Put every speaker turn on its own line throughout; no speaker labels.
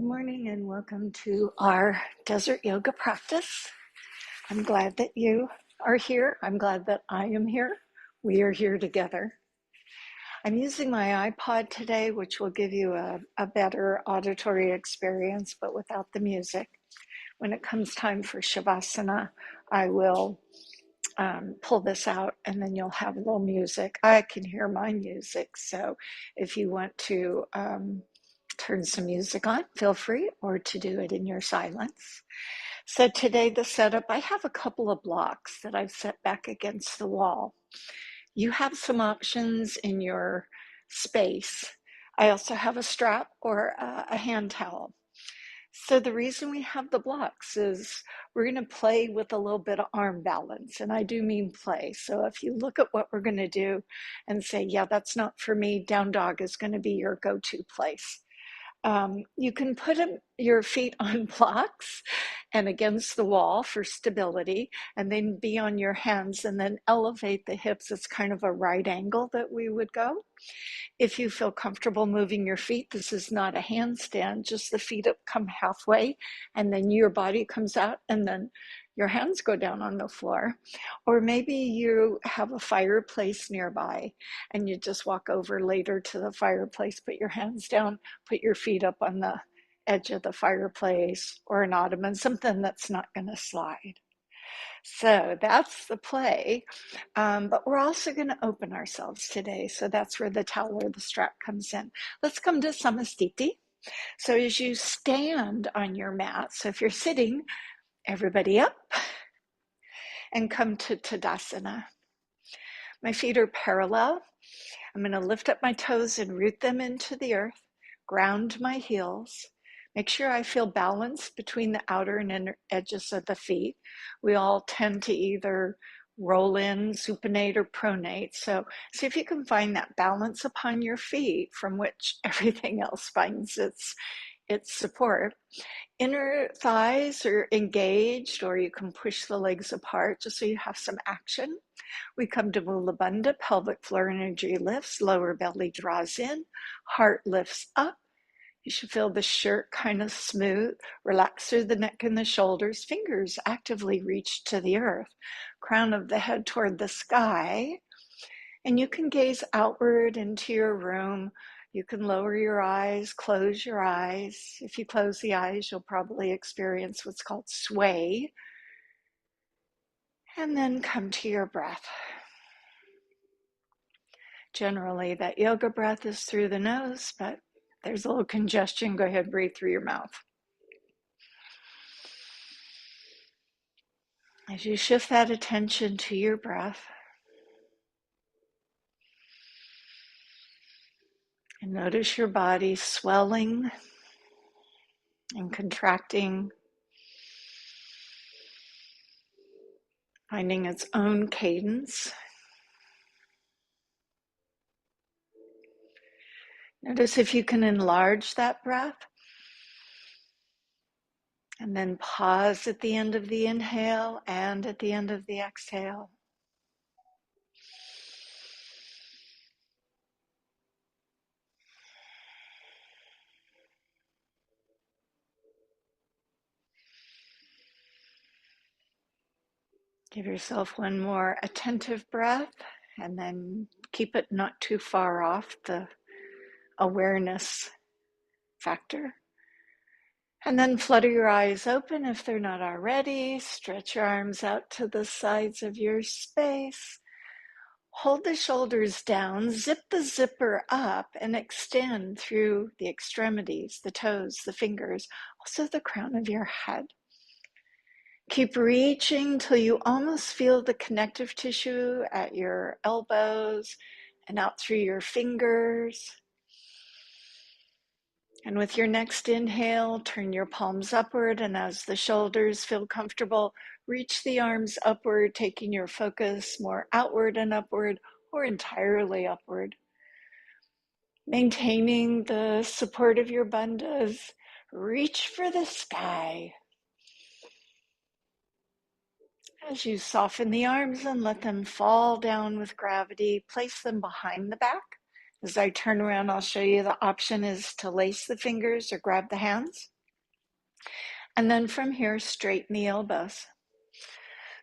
morning and welcome to our desert yoga practice. I'm glad that you are here. I'm glad that I am here. We are here together. I'm using my iPod today, which will give you a better auditory experience, but without the music. When it comes time for Shavasana, I will pull this out and then you'll have a little music. I can hear my music, so if you want to turn some music on, feel free, or to do it in your silence. So today the setup, I have a couple of blocks that I've set back against the wall. You have some options in your space. I also have a strap or a hand towel. So the reason we have the blocks is we're going to play with a little bit of arm balance, and I do mean play. So if you look at what we're going to do and say, yeah, that's not for me, down dog is going to be your go-to place. You can put your feet on blocks and against the wall for stability, and then be on your hands and then elevate the hips. It's kind of a right angle that we would go. If you feel comfortable moving your feet, this is not a handstand, just the feet up come halfway and then your body comes out and then your hands go down on the floor. Or maybe you have a fireplace nearby and you just walk over later to the fireplace, put your hands down, put your feet up on the edge of the fireplace or an ottoman, something that's not going to slide. So that's the play, but we're also going to open ourselves today. So that's where the towel or the strap comes in. Let's come to Samastiti. So as you stand on your mat, so if you're sitting, everybody up and come to Tadasana. My feet are parallel. I'm going to lift up my toes and root them into the earth, ground my heels. Make sure I feel balance between the outer and inner edges of the feet. We all tend to either roll in, supinate, or pronate. So see if you can find that balance upon your feet from which everything else finds its support. Inner thighs are engaged, or you can push the legs apart just so you have some action. We come to Mula Bandha, pelvic floor energy lifts, lower belly draws in, heart lifts up. You should feel the shirt kind of smooth, relax through the neck and the shoulders, fingers actively reach to the earth, crown of the head toward the sky, and you can gaze outward into your room. You can lower your eyes, close your eyes. If you close the eyes, you'll probably experience what's called sway, and then come to your breath. Generally, that yoga breath is through the nose, but there's a little congestion. Go ahead, breathe through your mouth. As you shift that attention to your breath, and notice your body swelling and contracting, finding its own cadence. Notice if you can enlarge that breath, and then pause at the end of the inhale and at the end of the exhale. Give yourself one more attentive breath, and then keep it not too far off the awareness factor. And then flutter your eyes open if they're not already. Stretch your arms out to the sides of your space. Hold the shoulders down, zip the zipper up, and extend through the extremities, the toes, the fingers, also the crown of your head. Keep reaching till you almost feel the connective tissue at your elbows and out through your fingers. And with your next inhale, turn your palms upward, and as the shoulders feel comfortable, reach the arms upward, taking your focus more outward and upward or entirely upward. Maintaining the support of your bandhas, reach for the sky. As you soften the arms and let them fall down with gravity, place them behind the back. As I turn around, I'll show you the option is to lace the fingers or grab the hands. And then from here, straighten the elbows.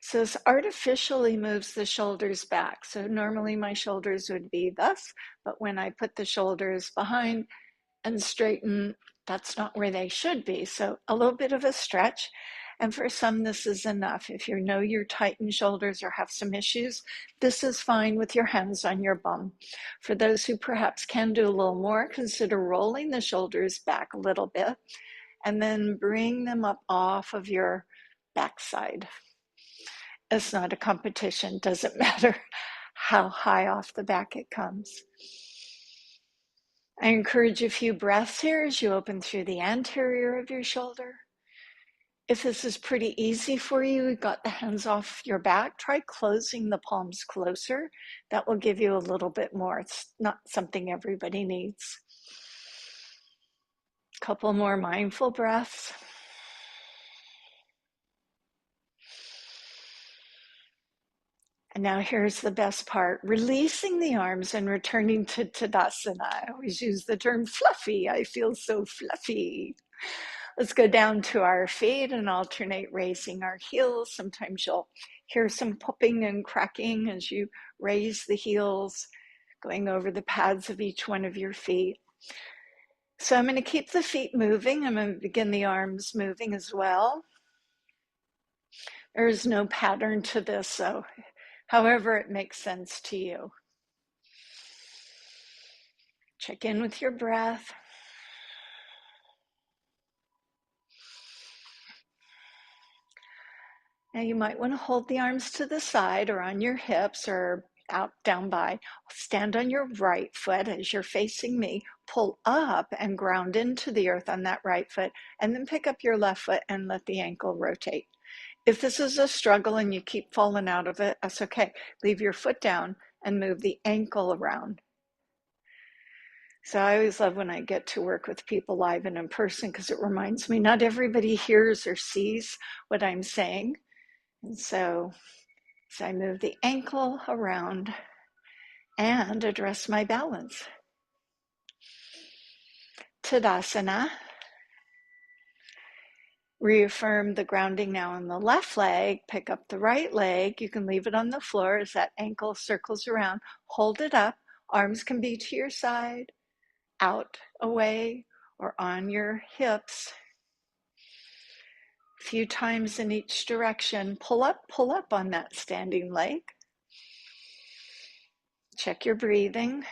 So this artificially moves the shoulders back. So normally my shoulders would be thus, but when I put the shoulders behind and straighten, that's not where they should be. So a little bit of a stretch. And for some, this is enough. If you know you're tight in shoulders or have some issues, this is fine with your hands on your bum. For those who perhaps can do a little more, consider rolling the shoulders back a little bit and then bring them up off of your backside. It's not a competition. Doesn't matter how high off the back it comes. I encourage a few breaths here as you open through the anterior of your shoulder. If this is pretty easy for you, you got the hands off your back, try closing the palms closer. That will give you a little bit more. It's not something everybody needs. A couple more mindful breaths. And now here's the best part, releasing the arms and returning to Tadasana. I always use the term fluffy. I feel so fluffy. Let's go down to our feet and alternate raising our heels. Sometimes you'll hear some popping and cracking as you raise the heels, going over the pads of each one of your feet. So I'm going to keep the feet moving. I'm going to begin the arms moving as well. There is no pattern to this, so however it makes sense to you. Check in with your breath. Now you might want to hold the arms to the side or on your hips or out down by. Stand on your right foot as you're facing me. Pull up and ground into the earth on that right foot, and then pick up your left foot and let the ankle rotate. If this is a struggle and you keep falling out of it, that's okay. Leave your foot down and move the ankle around. So I always love when I get to work with people live and in person because it reminds me not everybody hears or sees what I'm saying. And so I move the ankle around and address my balance. Tadasana. Reaffirm the grounding now in the left leg. Pick up the right leg. You can leave it on the floor as that ankle circles around. Hold it up. Arms can be to your side, out, away, or on your hips. A few times in each direction. Pull up on that standing leg. Check your breathing.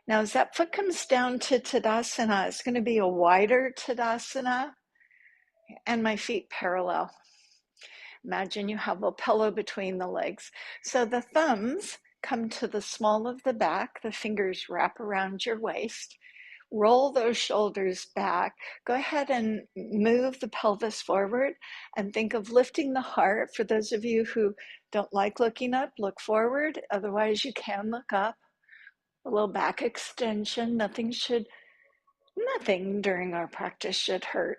Now, as that foot comes down to Tadasana, it's going to be a wider Tadasana and my feet parallel. Imagine you have a pillow between the legs. So the thumbs come to the small of the back, the fingers wrap around your waist. Roll those shoulders back. Go ahead and move the pelvis forward and think of lifting the heart. For those of you who don't like looking up, look forward. Otherwise, you can look up. A little back extension. Nothing during our practice should hurt.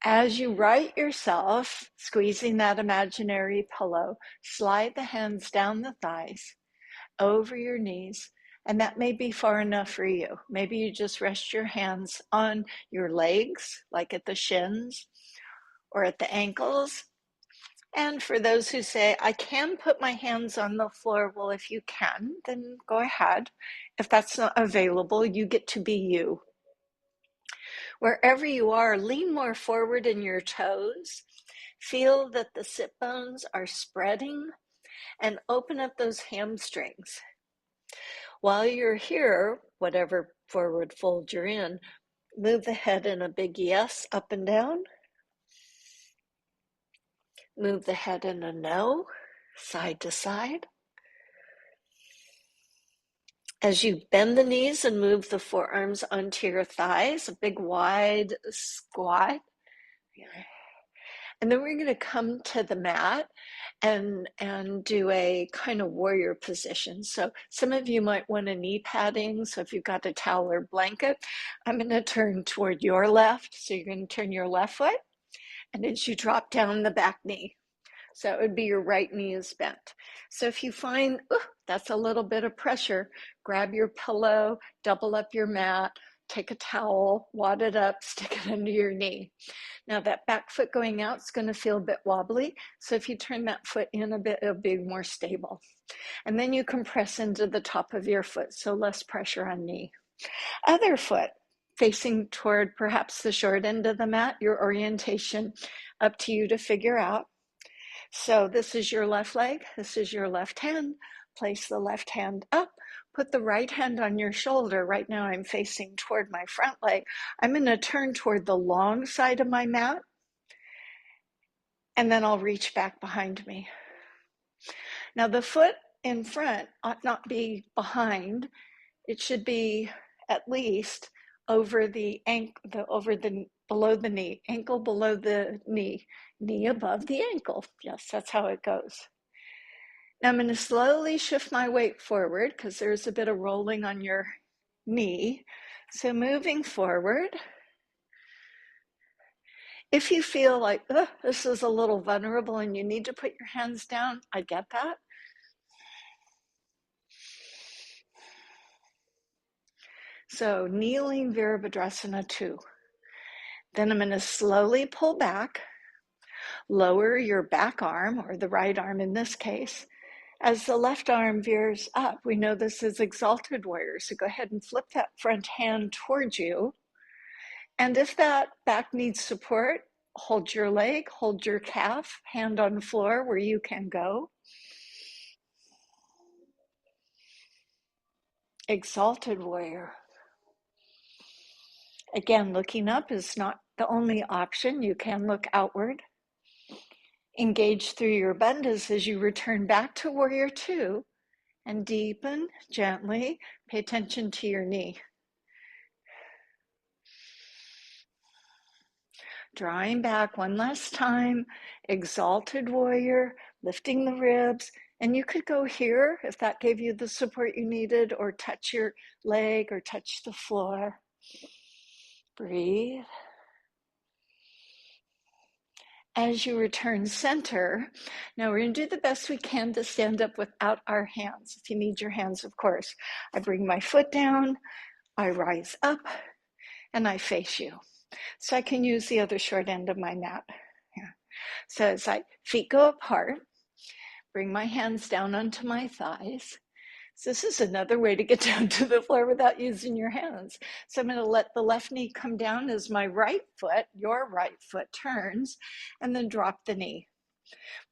As you right yourself, squeezing that imaginary pillow, slide the hands down the thighs, over your knees, and that may be far enough for you. Maybe you just rest your hands on your legs, like at the shins or at the ankles. And for those who say, I can put my hands on the floor, well, if you can, then go ahead. If that's not available, you get to be you. Wherever you are, lean more forward in your toes. Feel that the sit bones are spreading and open up those hamstrings. While you're here, whatever forward fold you're in, move the head in a big yes up and down. Move the head in a no, side to side. As you bend the knees and move the forearms onto your thighs, a big wide squat. And then we're going to come to the mat and do a kind of warrior position. So some of you might want a knee padding. So if you've got a towel or blanket, I'm going to turn toward your left. So you're going to turn your left foot, and as you drop down the back knee. So it would be your right knee is bent. So if you find that's a little bit of pressure, grab your pillow, double up your mat, take a towel, wad it up, stick it under your knee. Now that back foot going out is going to feel a bit wobbly. So if you turn that foot in a bit, it'll be more stable. And then you can press into the top of your foot, so less pressure on knee. Other foot facing toward perhaps the short end of the mat, your orientation up to you to figure out. So this is your left leg, this is your left hand. Place the left hand up, put the right hand on your shoulder. Right now I'm facing toward my front leg. I'm going to turn toward the long side of my mat, and then I'll reach back behind me. Now the foot in front ought not be behind. It should be at least over the ankle, below the knee, ankle below the knee, knee above the ankle. Yes, that's how it goes. Now I'm going to slowly shift my weight forward because there's a bit of rolling on your knee. So moving forward. If you feel like this is a little vulnerable and you need to put your hands down, I get that. So kneeling Virabhadrasana 2. Then I'm going to slowly pull back, lower your back arm, or the right arm in this case, as the left arm veers up. We know this is exalted warrior, so go ahead and flip that front hand towards you. And if that back needs support, hold your leg, hold your calf, hand on the floor where you can go. Exalted warrior. Again, looking up is not the only option. You can look outward. Engage through your bandhas as you return back to warrior 2 and deepen gently. Pay attention to your knee. Drawing back one last time, exalted warrior, lifting the ribs. And you could go here if that gave you the support you needed, or touch your leg or touch the floor. Breathe. As you return center, now we're going to do the best we can to stand up without our hands. If you need your hands, of course. I bring my foot down, I rise up, and I face you. So I can use the other short end of my mat. Yeah. So as feet go apart, bring my hands down onto my thighs. So this is another way to get down to the floor without using your hands. So I'm going to let the left knee come down as my right foot, your right foot turns, and then drop the knee.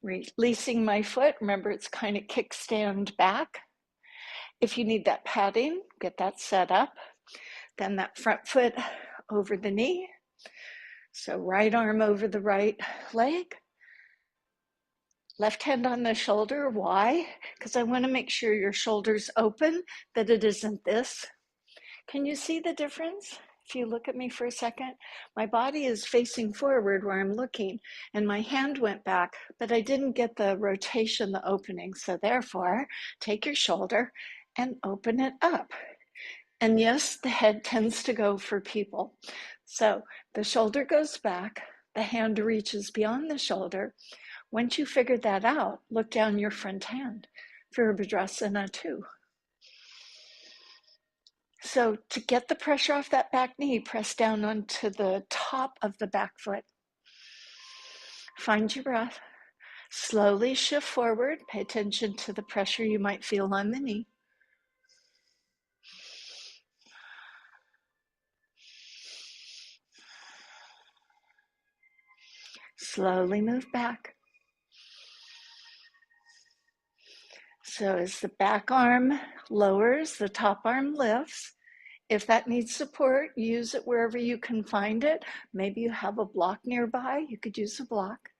Releasing my foot, remember it's kind of kickstand back. If you need that padding, get that set up. Then that front foot over the knee. So right arm over the right leg. Left hand on the shoulder. Why? Because I want to make sure your shoulder's open, that it isn't this. Can you see the difference? If you look at me for a second, my body is facing forward where I'm looking, and my hand went back, but I didn't get the rotation, the opening. So therefore, take your shoulder and open it up. And yes, the head tends to go for people. So the shoulder goes back, the hand reaches beyond the shoulder. Once you figured that out, look down your front hand, Virabhadrasana 2. So to get the pressure off that back knee, press down onto the top of the back foot. Find your breath. Slowly shift forward. Pay attention to the pressure you might feel on the knee. Slowly move back. So as the back arm lowers, the top arm lifts. If that needs support, use it wherever you can find it. Maybe you have a block nearby, you could use a block.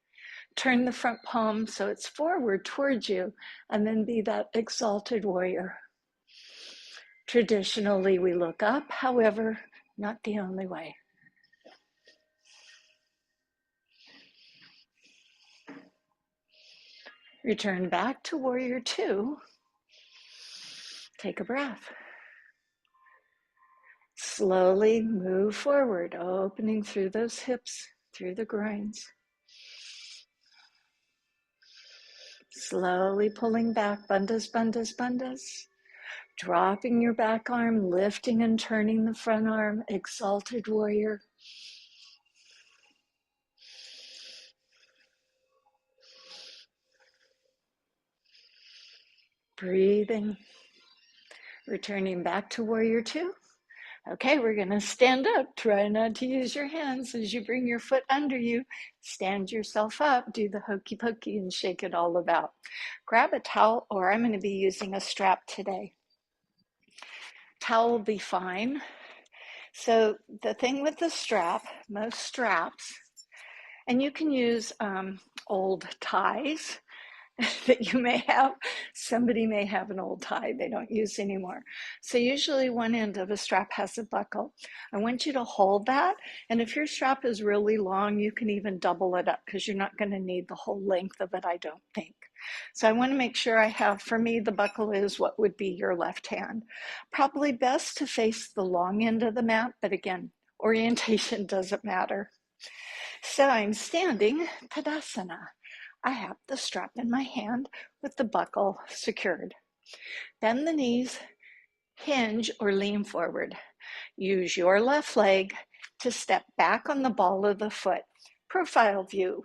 Turn the front palm so it's forward towards you, and then be that exalted warrior. Traditionally, we look up, however, not the only way. Return back to warrior 2. Take a breath. Slowly move forward, opening through those hips, through the groins. Slowly pulling back, bandhas, bandhas, bandhas. Dropping your back arm, lifting and turning the front arm, exalted warrior. Breathing, returning back to warrior two. Okay, we're gonna stand up. Try not to use your hands as you bring your foot under you. Stand yourself up, do the hokey pokey and shake it all about. Grab a towel, or I'm gonna be using a strap today. Towel will be fine. So the thing with the strap, most straps, and you can use old ties that you may have. Somebody may have an old tie they don't use anymore. So usually one end of a strap has a buckle. I want you to hold that. And if your strap is really long, you can even double it up because you're not going to need the whole length of it, I don't think. So I want to make sure I have, for me, the buckle is what would be your left hand. Probably best to face the long end of the mat, but again, orientation doesn't matter. So I'm standing, Tadasana. I have the strap in my hand with the buckle secured. Bend the knees, hinge or lean forward. Use your left leg to step back on the ball of the foot. Profile view,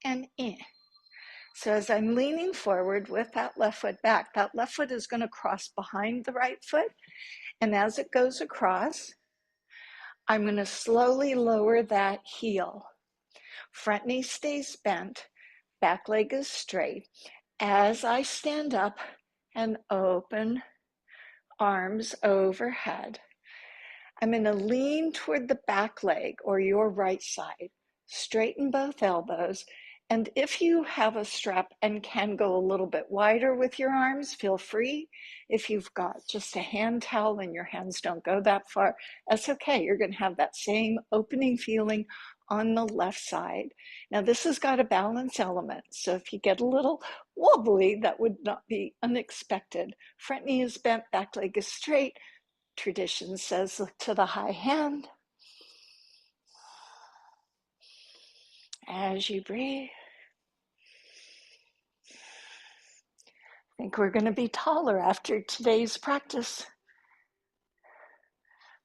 and in. So as I'm leaning forward with that left foot back, that left foot is going to cross behind the right foot. And as it goes across, I'm going to slowly lower that heel. Front knee stays bent, back leg is straight. As I stand up and open, arms overhead, I'm going to lean toward the back leg or your right side. Straighten both elbows. And if you have a strap and can go a little bit wider with your arms, feel free. If you've got just a hand towel and your hands don't go that far, that's okay. You're going to have that same opening feeling on the left side. Now this has got a balance element. So if you get a little wobbly, that would not be unexpected. Front knee is bent, back leg is straight. Tradition says look to the high hand. As you breathe, I think we're going to be taller after today's practice.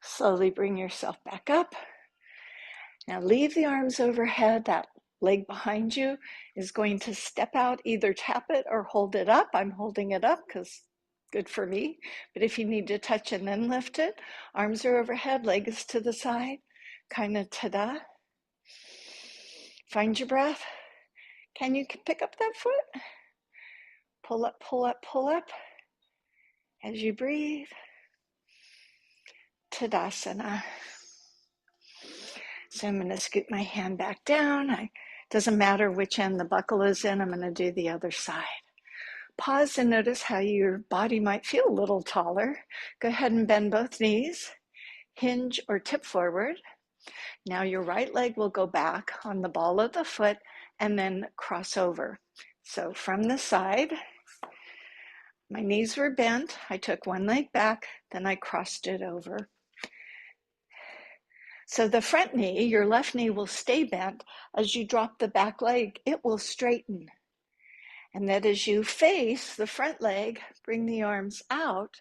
Slowly bring yourself back up. Now leave the arms overhead. That leg behind you is going to step out, either tap it or hold it up. I'm holding it up because good for me. But if you need to touch and then lift it, arms are overhead, leg is to the side, kind of ta-da. Find your breath. Can you pick up that foot? Pull up, pull up, pull up. As you breathe, Tadasana. So I'm going to scoot my hand back down. Doesn't matter which end the buckle is in, I'm going to do the other side. Pause and notice how your body might feel a little taller. Go ahead and bend both knees. Hinge or tip forward. Now your right leg will go back on the ball of the foot and then cross over. So from the side, my knees were bent. I took one leg back, then I crossed it over. So the front knee, your left knee will stay bent. As you drop the back leg, it will straighten. And that as you face the front leg, bring the arms out,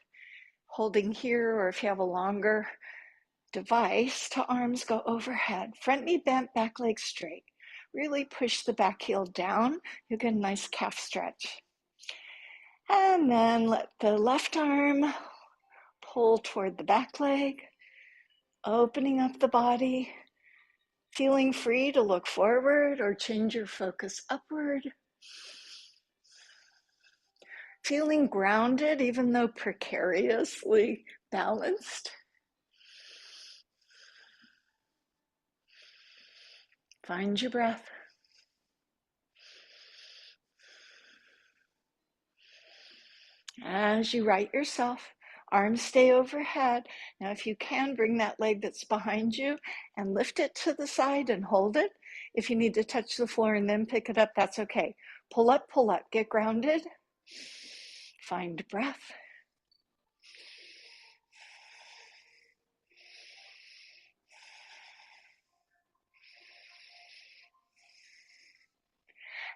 holding here, or if you have a longer device, to arms go overhead. Front knee bent, back leg straight. Really push the back heel down. You get a nice calf stretch. And then let the left arm pull toward the back leg, opening up the body, feeling free to look forward or change your focus upward. Feeling grounded, even though precariously balanced. Find your breath. As you right yourself, arms stay overhead. Now, if you can, bring that leg that's behind you and lift it to the side and hold it. If you need to touch the floor and then pick it up, that's okay. Pull up, get grounded. Find breath.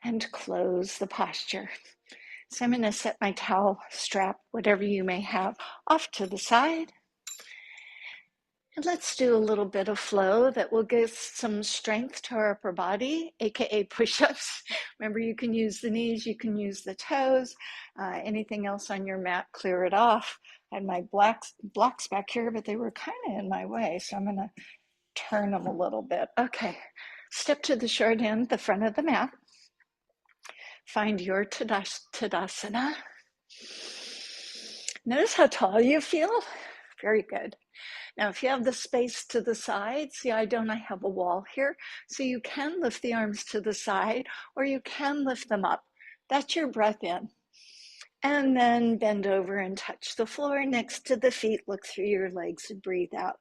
And close the posture. So I'm going to set my towel strap, whatever you may have, off to the side. And let's do a little bit of flow that will give some strength to our upper body, aka push-ups. Remember, you can use the knees, you can use the toes, anything else on your mat, clear it off. I had my blocks back here, but they were kind of in my way, so I'm going to turn them a little bit. Okay, step to the short end, the front of the mat. Find your Tadasana. Notice how tall you feel. Very good. Now, if you have the space to the side, see, I have a wall here, so you can lift the arms to the side, or you can lift them up. That's your breath in. And then bend over and touch the floor next to the feet. Look through your legs and breathe out.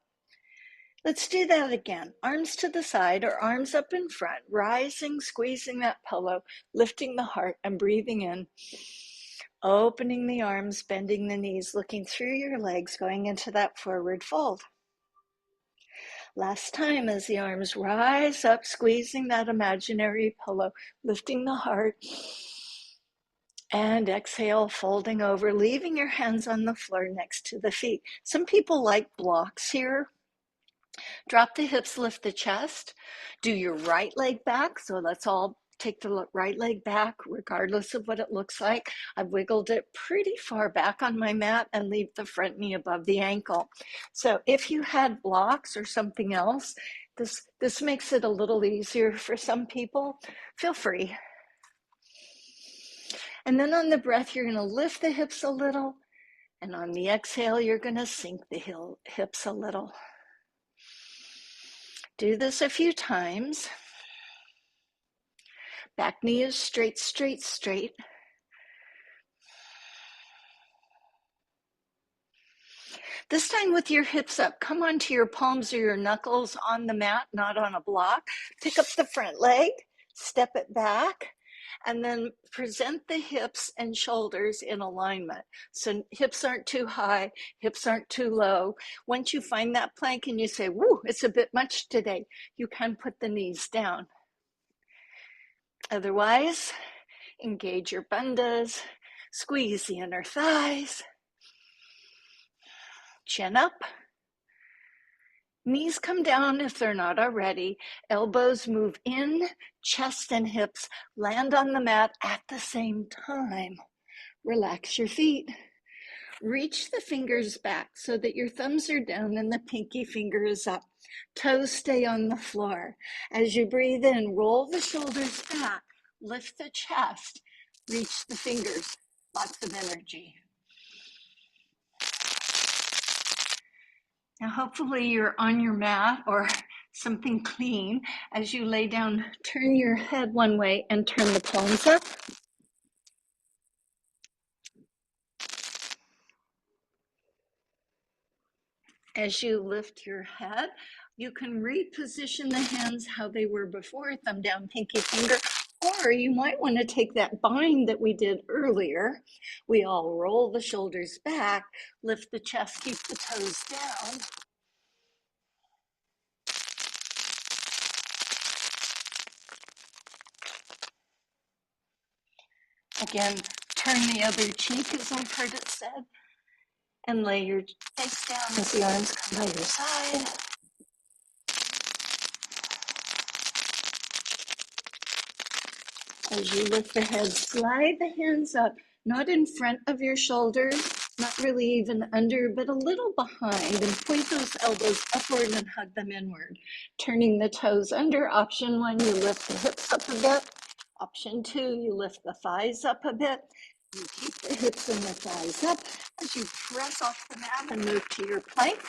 Let's do that again. Arms to the side or arms up in front, rising, squeezing that pillow, lifting the heart and breathing in. Opening the arms, bending the knees, looking through your legs, going into that forward fold. Last time, as the arms rise up, squeezing that imaginary pillow, lifting the heart, and exhale, folding over, leaving your hands on the floor next to the feet. Some people like blocks here. Drop the hips, lift the chest. Do your right leg back. So let's all take the right leg back, regardless of what it looks like. I've wiggled it pretty far back on my mat and leave the front knee above the ankle. So if you had blocks or something else, this makes it a little easier for some people. Feel free. And then on the breath, you're going to lift the hips a little. And on the exhale, you're going to sink the hips a little. Do this a few times. Back knee is straight, straight, straight. This time with your hips up, come onto your palms or your knuckles on the mat, not on a block. Pick up the front leg, step it back, and then present the hips and shoulders in alignment. So hips aren't too high, hips aren't too low. Once you find that plank and you say, woo, it's a bit much today, you can put the knees down. Otherwise, engage your bandhas, squeeze the inner thighs, chin up. Knees come down if they're not already. Elbows move in, chest and hips land on the mat at the same time. Relax your feet. Reach the fingers back so that your thumbs are down and the pinky finger is up. Toes stay on the floor. As you breathe in, roll the shoulders back, lift the chest, reach the fingers. Lots of energy. Now, hopefully you're on your mat or something clean. As you lay down, turn your head one way and turn the palms up. As you lift your head, you can reposition the hands how they were before, thumb down, pinky finger, or you might want to take that bind that we did earlier. We all roll the shoulders back, lift the chest, keep the toes down. Again, turn the other cheek, as I've heard it said, and lay your face down as the arms come by your side. As you lift the head, slide the hands up, not in front of your shoulders, not really even under, but a little behind, and point those elbows upward and hug them inward. Turning the toes under. Option 1, you lift the hips up a bit. Option 2, you lift the thighs up a bit. You keep the hips and the thighs up as you press off the mat and move to your plank.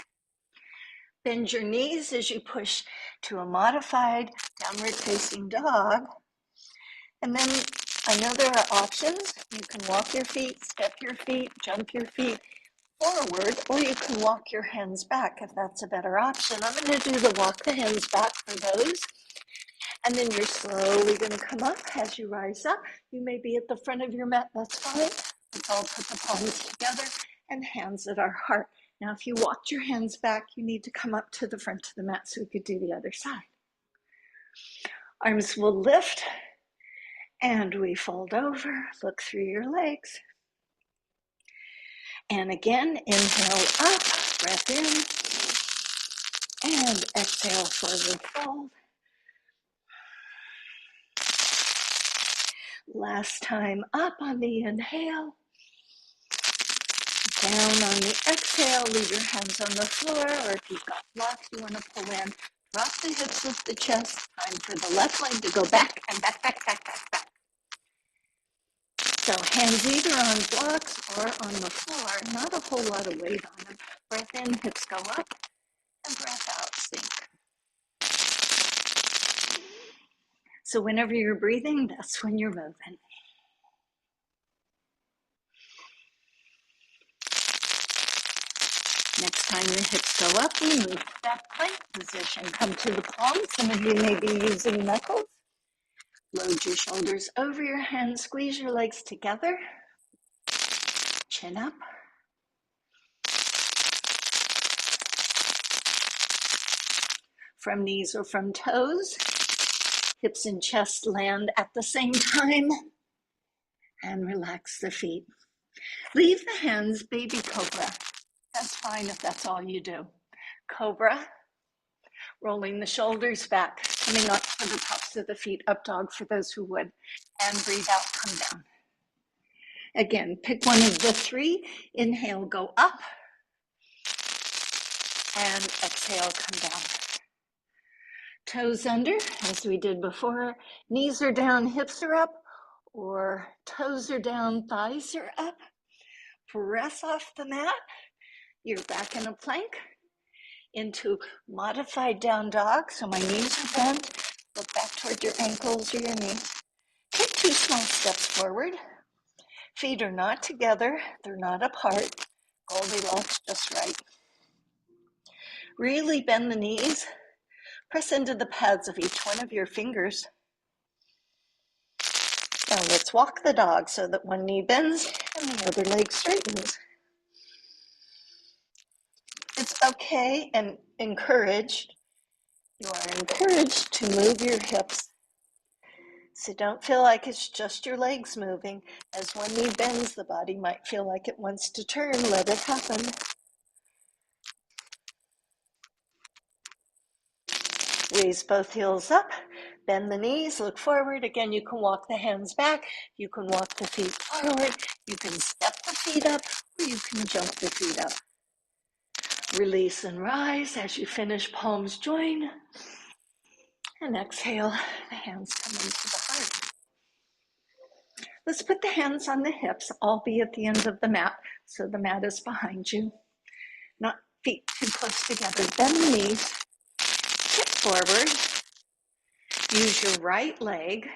Bend your knees as you push to a modified downward facing dog. And then I know there are options. You can walk your feet, step your feet, jump your feet forward, or you can walk your hands back if that's a better option. I'm going to do the walk the hands back for those. And then you're slowly going to come up. As you rise up, you may be at the front of your mat, that's fine. Let's all put the palms together and hands at our heart. Now, if you walked your hands back, you need to come up to the front of the mat so we could do the other side. Arms will lift And we fold over, look through your legs. And again, inhale up, breath in, and exhale, forward fold. Last time up on the inhale, down on the exhale, leave your hands on the floor, or if you've got blocks you want to pull in, drop the hips with the chest, time for the left leg to go back and back, back, back, back, back. So hands either on blocks or on the floor, not a whole lot of weight on them. Breath in, hips go up, and breath out, sink. So whenever you're breathing, that's when you're moving. Next time the hips go up, we move to that plank position. Come to the palms. Some of you may be using knuckles. Load your shoulders over your hands. Squeeze your legs together. Chin up. From knees or from toes, hips and chest land at the same time. And relax the feet. Leave the hands, baby cobra. That's fine if that's all you do. Cobra. Rolling the shoulders back, coming up to the tops of the feet, up dog for those who would, and breathe out, come down. Again, pick one of the three. Inhale, go up, and exhale, come down. Toes under, as we did before. Knees are down, hips are up, or toes are down, thighs are up. Press off the mat. You're back in a plank into modified down dog. So my knees are bent. Look back toward your ankles or your knees. Take 2 small steps forward. Feet are not together. They're not apart. Goldilocks just right. Really bend the knees. Press into the pads of each one of your fingers. Now let's walk the dog so that one knee bends and the other leg straightens. It's okay and encouraged. You are encouraged to move your hips. So don't feel like it's just your legs moving. As one knee bends, the body might feel like it wants to turn. Let it happen. Raise both heels up, bend the knees, look forward. Again, you can walk the hands back. You can walk the feet forward. You can step the feet up, or you can jump the feet up. Release and rise. As you finish, palms join. And exhale, the hands come into the heart. Let's put the hands on the hips. I'll be at the end of the mat, so the mat is behind you. Not feet too close together. Bend the knees, hip forward. Use your right leg,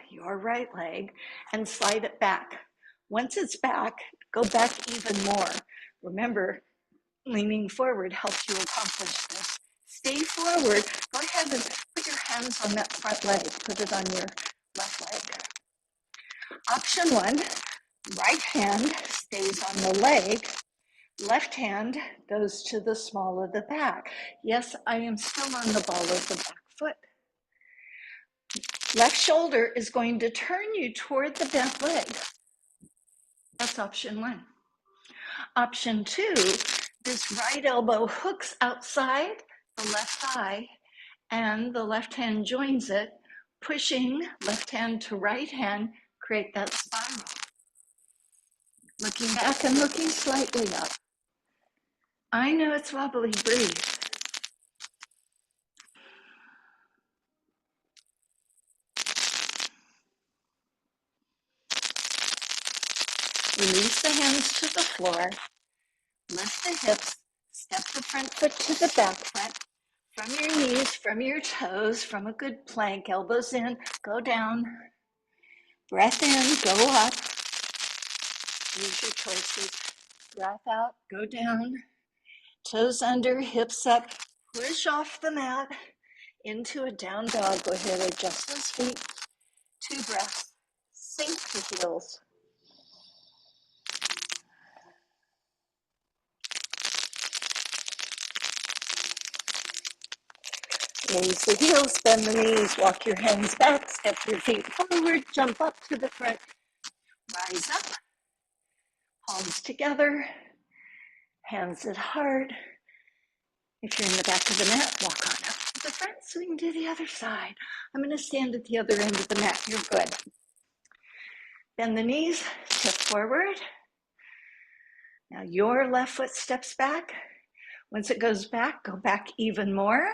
and slide it back. Once it's back, go back even more. Remember, leaning forward helps you accomplish this. Stay forward. Go ahead and put your hands on that front leg. Put it on your left leg. Option 1, right hand stays on the leg. Left hand goes to the small of the back. Yes, I am still on the ball of the back foot. Left shoulder is going to turn you toward the bent leg. That's option 1. Option 2, this right elbow hooks outside the left thigh and the left hand joins it, pushing left hand to right hand, create that spiral. Looking back and looking slightly up. I know it's wobbly, breathe. Release the hands to the floor. Lift the hips. Step the front foot to the back foot. From your knees, from your toes, from a good plank, elbows in, go down. Breath in, go up. Use your choices. Breath out, go down. Toes under, hips up. Push off the mat into a down dog. Go ahead, adjust those feet. 2 breaths. Sink the heels. Raise the heels, bend the knees, walk your hands back, step your feet forward, jump up to the front, rise up, palms together, hands at heart. If you're in the back of the mat, walk on up to the front, swing to the other side. I'm going to stand at the other end of the mat. You're good. Bend the knees, step forward. Now your left foot steps back. Once it goes back, go back even more.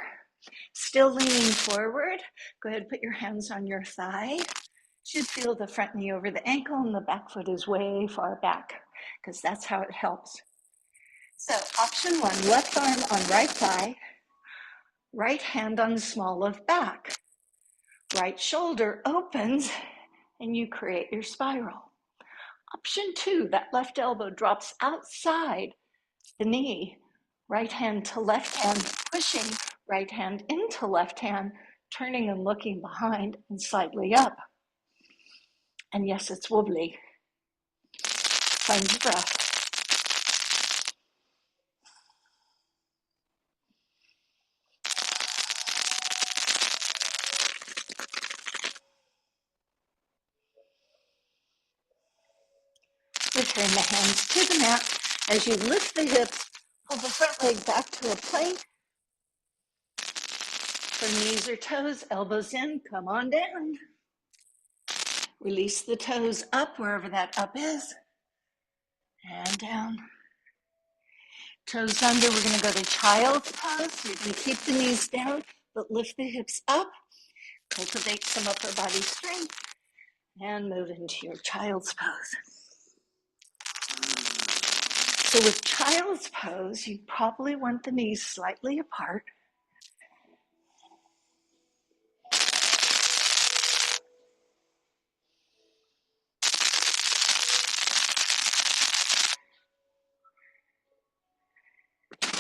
Still leaning forward. Go ahead, put your hands on your thigh. Should feel the front knee over the ankle and the back foot is way far back because that's how it helps. So option one, left arm on right thigh, right hand on the small of back. Right shoulder opens and you create your spiral. Option two, that left elbow drops outside the knee, right hand to left hand, pushing right hand into left hand, turning and looking behind and slightly up. And yes, it's wobbly. Find your breath. Return the hands to the mat. As you lift the hips, pull the front leg back to a plank. For knees or toes, elbows in, come on down. Release the toes up wherever that up is. And down. Toes under, we're going to go to child's pose. You're going to keep the knees down, but lift the hips up. Cultivate some upper body strength. And move into your child's pose. So with child's pose, you probably want the knees slightly apart. Okay,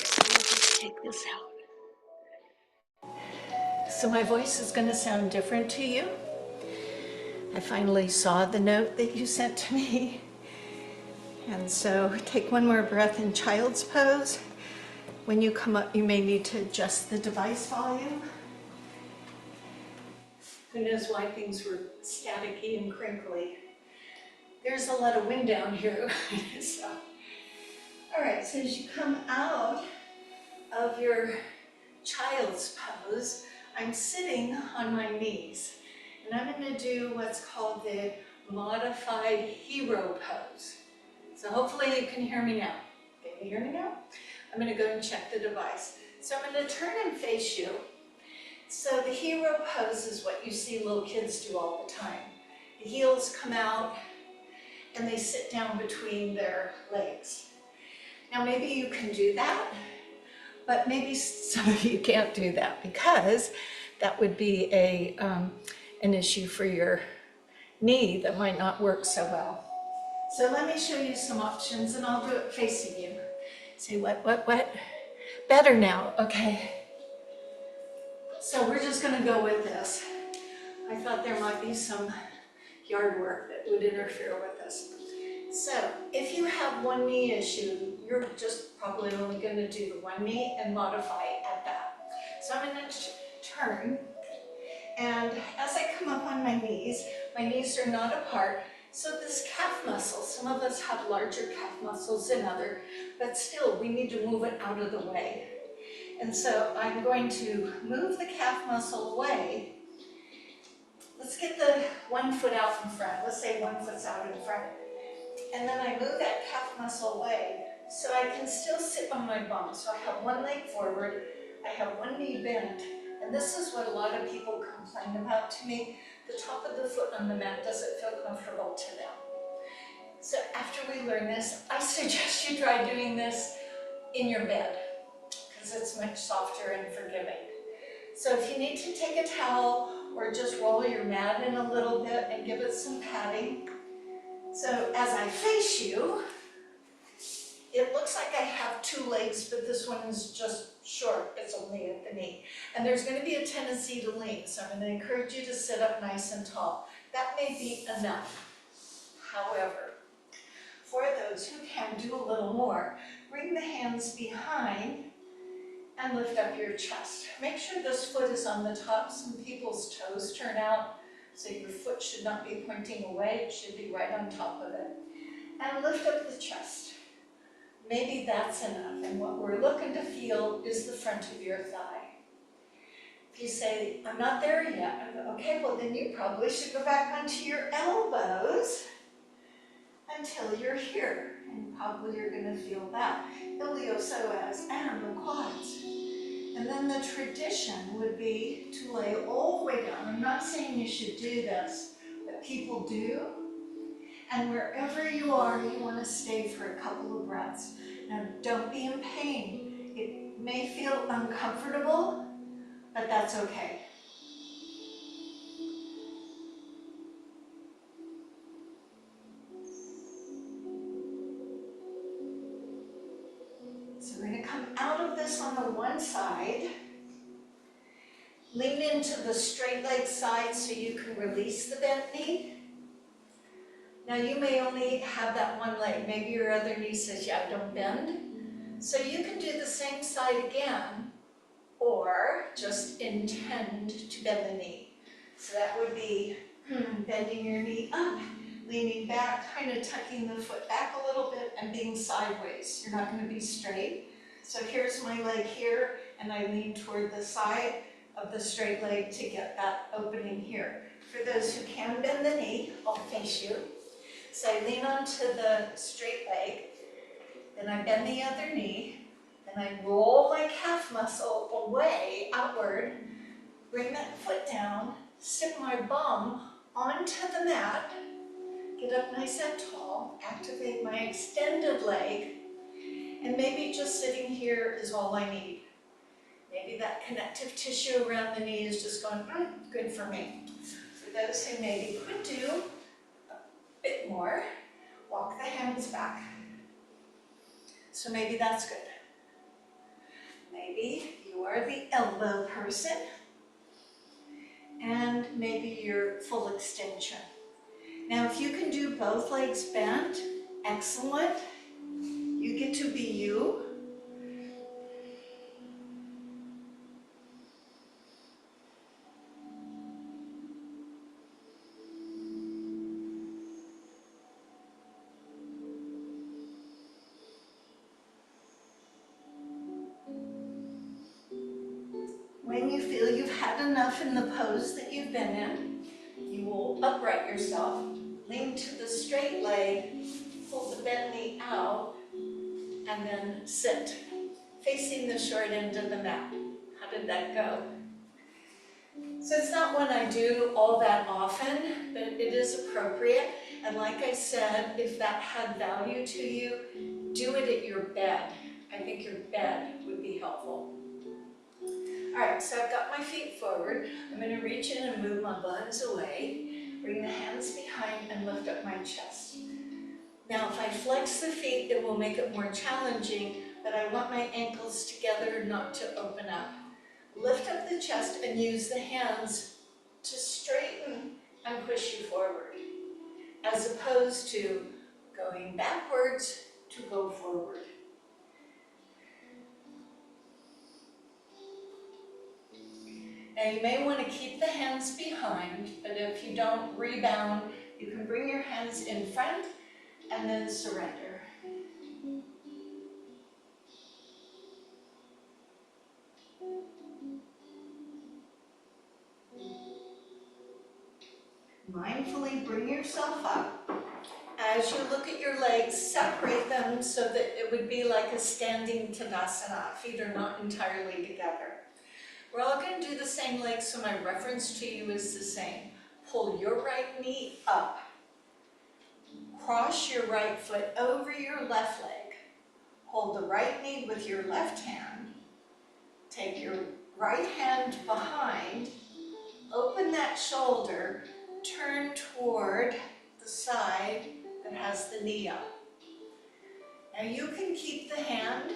so we'll just take this out. So my voice is going to sound different to you. I finally saw the note that you sent to me. And so take one more breath in child's pose. When you come up, you may need to adjust the device volume. Who knows why things were staticky and crinkly. There's a lot of wind down here. So. All right, so as you come out of your child's pose, I'm sitting on my knees. And I'm going to do what's called the modified hero pose. So hopefully you can hear me now. Can you hear me now? I'm going to go and check the device. So I'm going to turn and face you. So the hero pose is what you see little kids do all the time. The heels come out and they sit down between their legs. Now maybe you can do that, but maybe some of you can't do that because that would be an issue for your knee that might not work so well. So let me show you some options and I'll do it facing you. Say what? Better now, okay. So we're just gonna go with this. I thought there might be some yard work that would interfere with this. So if you have one knee issue, you're just probably only gonna do the one knee and modify at that. So I'm gonna turn, and as I come up on my knees are not apart. So this calf muscle, some of us have larger calf muscles than others, but still we need to move it out of the way. And so I'm going to move the calf muscle away. Let's get the one foot out in front. Let's say one foot's out in front. And then I move that calf muscle away so I can still sit on my bum. So I have one leg forward, I have one knee bent, and this is what a lot of people complain about to me. The top of the foot on the mat doesn't feel comfortable to them. So after we learn this, I suggest you try doing this in your bed because it's much softer and forgiving. So if you need to take a towel or just roll your mat in a little bit and give it some padding. So as I face you, it looks like I have two legs, but this one is just short. It's only at the knee. And there's going to be a tendency to lean, so I'm going to encourage you to sit up nice and tall. That may be enough. However, for those who can do a little more, bring the hands behind and lift up your chest. Make sure this foot is on the top. Some people's toes turn out, so your foot should not be pointing away. It should be right on top of it. And lift up the chest. Maybe that's enough. And what we're looking to feel is the front of your thigh. If you say, I'm not there yet, I go, okay, well then you probably should go back onto your elbows until you're here. And probably you're going to feel that. Iliopsoas and the quads. And then the tradition would be to lay all the way down. I'm not saying you should do this, but people do. And wherever you are, you want to stay for a couple of breaths. Now, don't be in pain. It may feel uncomfortable, but that's okay. So we're going to come out of this on the one side. Lean into the straight leg side so you can release the bent knee. Now you may only have that one leg. Maybe your other knee says, yeah, don't bend. So you can do the same side again, or just intend to bend the knee. So that would be bending your knee up, leaning back, kind of tucking the foot back a little bit and being sideways. You're not going to be straight. So here's my leg here, and I lean toward the side of the straight leg to get that opening here. For those who can bend the knee, I'll face you. So I lean onto the straight leg, then I bend the other knee, then I roll my calf muscle away, outward, bring that foot down, sit my bum onto the mat, get up nice and tall, activate my extended leg, and maybe just sitting here is all I need. Maybe that connective tissue around the knee is just going, good for me. For those who maybe could do a bit more, walk the hands back. So maybe that's good. Maybe you are the elbow person, and maybe you're full extension. Now if you can do both legs bent, excellent. You get to be you. When you feel you've had enough in the pose that you've been in, you will upright yourself, lean to the straight leg, pull the bent knee out, and then sit, facing the short end of the mat. How did that go? So it's not one I do all that often, but it is appropriate. And like I said, if that had value to you, do it at your bed. I think your bed would be helpful. All right, so I've got my feet forward. I'm going to reach in and move my buns away, bring the hands behind and lift up my chest. Now, if I flex the feet, it will make it more challenging, but I want my ankles together, not to open up. Lift up the chest and use the hands to straighten and push you forward, as opposed to going backwards to go forward. Now you may want to keep the hands behind, but if you don't rebound, you can bring your hands in front and then surrender. Mindfully bring yourself up. As you look at your legs, separate them so that it would be like a standing Tadasana. Feet are not entirely together. We're all going to do the same leg, so my reference to you is the same. Pull your right knee up. Cross your right foot over your left leg. Hold the right knee with your left hand. Take your right hand behind. Open that shoulder. Turn toward the side that has the knee up. Now you can keep the hand.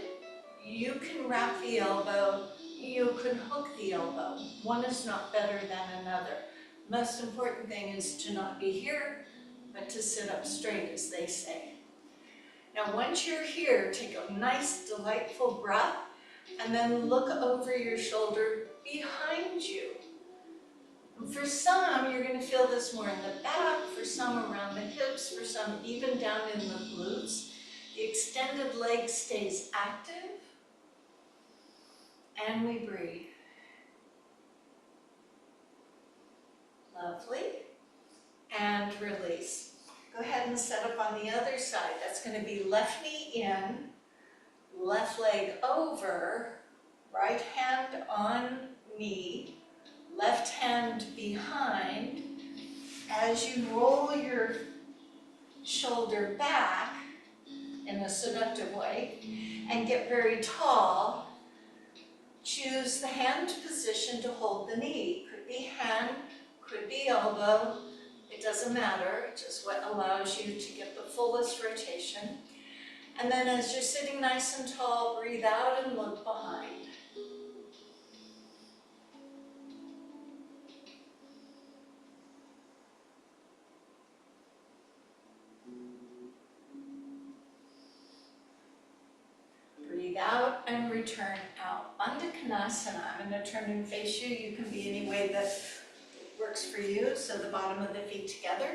You can wrap the elbow. You can hook the elbow. One is not better than another. Most important thing is to not be here, but to sit up straight, as they say. Now, once you're here, take a nice, delightful breath. And then look over your shoulder behind you. For some, you're going to feel this more in the back, for some around the hips, for some even down in the glutes. The extended leg stays active, and we breathe. Lovely. And release. Go ahead and set up on the other side. That's going to be left knee in, left leg over, right hand on knee, left hand behind. As you roll your shoulder back in a seductive way and get very tall, choose the hand position to hold the knee. Could be hand, could be elbow, it doesn't matter, just what allows you to get the fullest rotation. And then as you're sitting nice and tall, breathe out and look behind. Breathe out and return out. Bandha Konasana. I'm going to turn and face you. You can be any way that works for you. So the bottom of the feet together.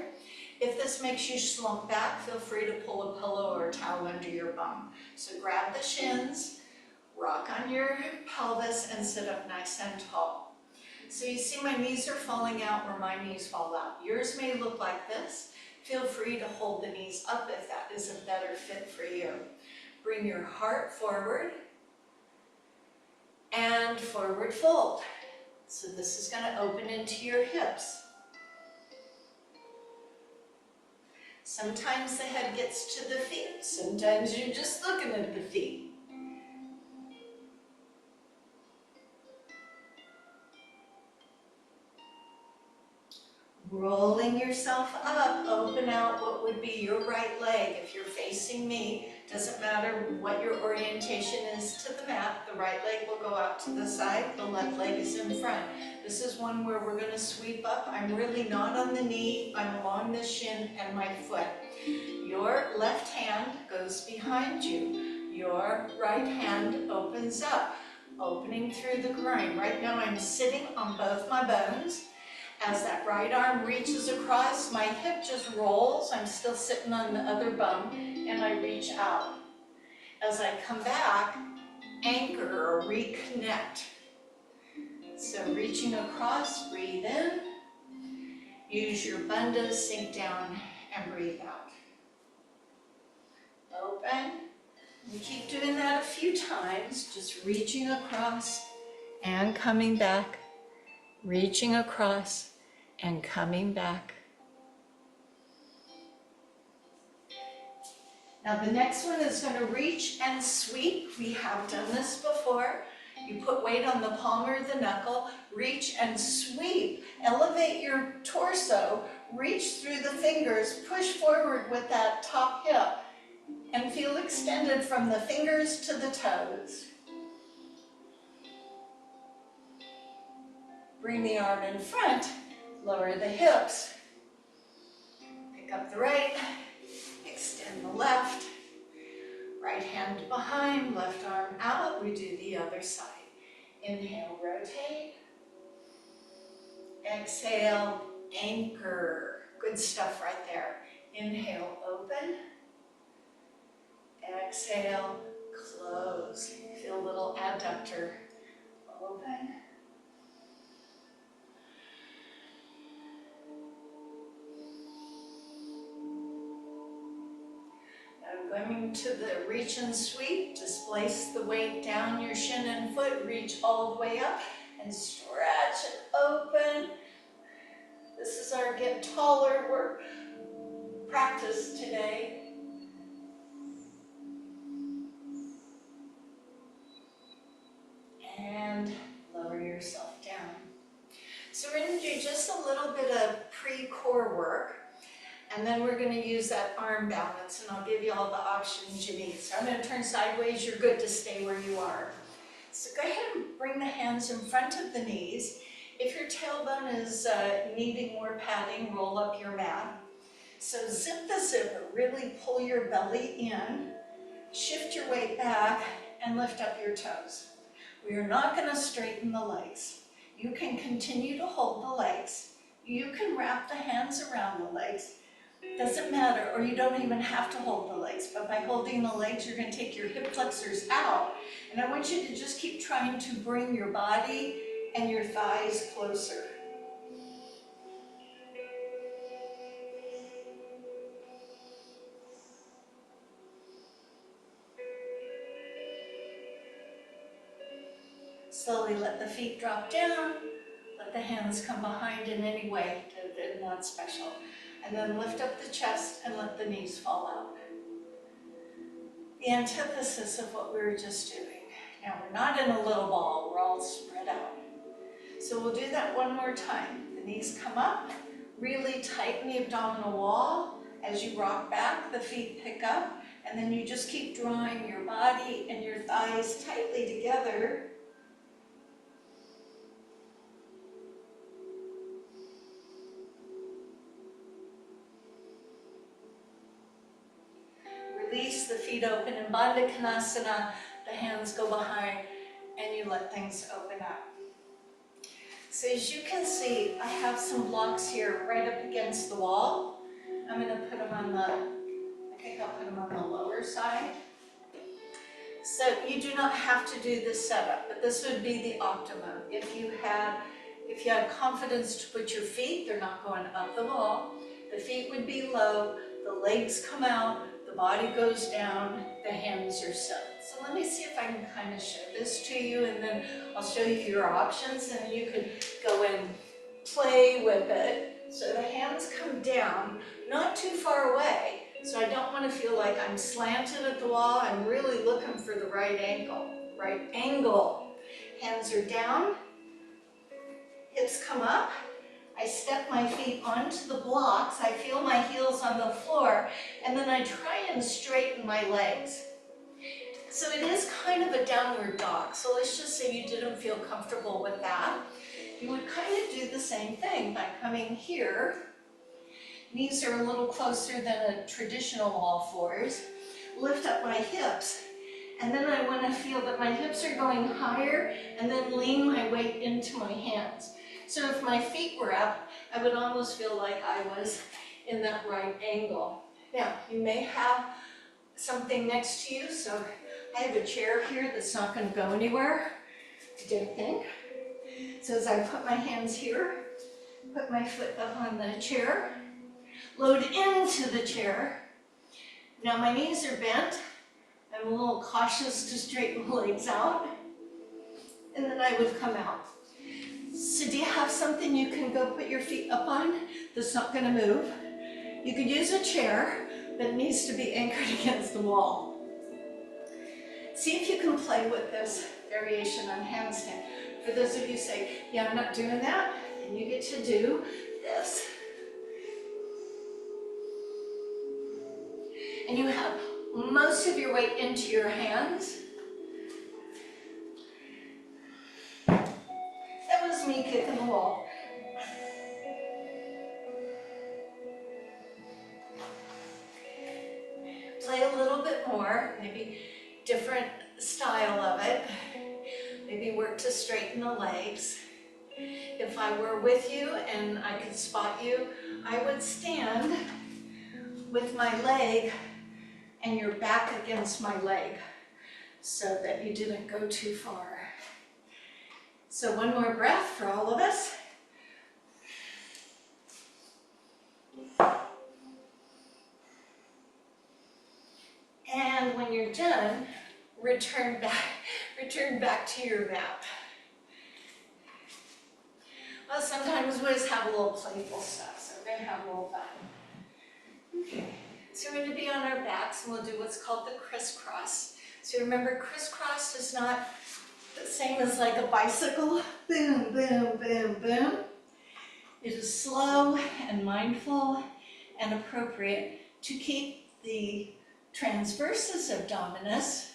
If this makes you slump back, feel free to pull a pillow or a towel under your bum. So grab the shins, rock on your pelvis, and sit up nice and tall. So you see my knees are falling out where my knees fall out. Yours may look like this. Feel free to hold the knees up if that is a better fit for you. Bring your heart forward and forward fold. So this is going to open into your hips. Sometimes the head gets to the feet. Sometimes you're just looking at the feet. Rolling yourself up, open out what would be your right leg. If you're facing me, doesn't matter what your orientation is to the mat, the right leg will go out to the side, the left leg is in front. This is one where we're going to sweep up. I'm really not on the knee, I'm along the shin and my foot. Your left hand goes behind you. Your right hand opens up, opening through the groin. Right now I'm sitting on both my bones. As that right arm reaches across, my hip just rolls. I'm still sitting on the other bum, and I reach out. As I come back, anchor or reconnect. So reaching across, breathe in. Use your bandha, sink down, and breathe out. Open. And keep doing that a few times, just reaching across and coming back. Reaching across and coming back. Now the next one is going to reach and sweep. We have done this before. You put weight on the palm or the knuckle, reach and sweep. Elevate your torso, reach through the fingers, push forward with that top hip, and feel extended from the fingers to the toes. Bring the arm in front. Lower the hips, pick up the right, extend the left, right hand behind, left arm out. We do the other side. Inhale, rotate. Exhale, anchor. Good stuff right there. Inhale, open. Exhale, close. Feel a little adductor. Open. Going to the reach and sweep, displace the weight down your shin and foot, reach all the way up and stretch and open. This is our get taller work practice today. And lower yourself down. So we're going to do just a little bit of pre-core work. And then we're going to use that arm balance, and I'll give you all the options you need. So I'm going to turn sideways. You're good to stay where you are. So go ahead and bring the hands in front of the knees. If your tailbone is needing more padding, roll up your mat. So zip the zipper. Really pull your belly in. Shift your weight back and lift up your toes. We are not going to straighten the legs. You can continue to hold the legs. You can wrap the hands around the legs. Doesn't matter, or you don't even have to hold the legs, but by holding the legs, you're going to take your hip flexors out. And I want you to just keep trying to bring your body and your thighs closer. Slowly let the feet drop down. Let the hands come behind in any way, not special. And then lift up the chest and let the knees fall out. The antithesis of what we were just doing. Now we're not in a little ball, we're all spread out. So we'll do that one more time. The knees come up, really tighten the abdominal wall. As you rock back, the feet pick up, and then you just keep drawing your body and your thighs tightly together. Release the feet open in Bandha Konasana, the hands go behind, and you let things open up. So as you can see, I have some blocks here right up against the wall. I'm going to put them on the, I think I'll put them on the lower side. So you do not have to do this setup, but this would be the optimum. If you had confidence to put your feet, they're not going up the wall. The feet would be low, the legs come out, the body goes down, the hands are set. So let me see if I can kind of show this to you, and then I'll show you your options, and you can go and play with it. So the hands come down, not too far away, so I don't want to feel like I'm slanted at the wall. I'm really looking for the right angle. Right angle. Hands are down, hips come up. I step my feet onto the blocks, I feel my heels on the floor, and then I try and straighten my legs. So it is kind of a downward dog, so let's just say you didn't feel comfortable with that. You would kind of do the same thing by coming here. Knees are a little closer than a traditional all fours. Lift up my hips, and then I want to feel that my hips are going higher, and then lean my weight into my hands. So if my feet were up, I would almost feel like I was in that right angle. Now, you may have something next to you, so I have a chair here that's not going to go anywhere, I don't think. So as I put my hands here, put my foot up on the chair, load into the chair. Now my knees are bent. I'm a little cautious to straighten the legs out, and then I would come out. So do you have something you can go put your feet up on that's not going to move? You could use a chair, but it needs to be anchored against the wall. See if you can play with this variation on handstand. For those of you who say, yeah, I'm not doing that, then you get to do this. And you have most of your weight into your hands. That was me kicking the wall. Play a little bit more, maybe different style of it. Maybe work to straighten the legs. If I were with you and I could spot you, I would stand with my leg and your back against my leg so that you didn't go too far. So one more breath for all of us. And when you're done, return back to your mat. Well, sometimes we just have a little playful stuff, so we're going to have a little fun. Okay, so we're going to be on our backs, and we'll do what's called the crisscross. So remember, crisscross is not the same as like a bicycle. Boom, boom, boom, boom. It is slow and mindful and appropriate to keep the transversus abdominis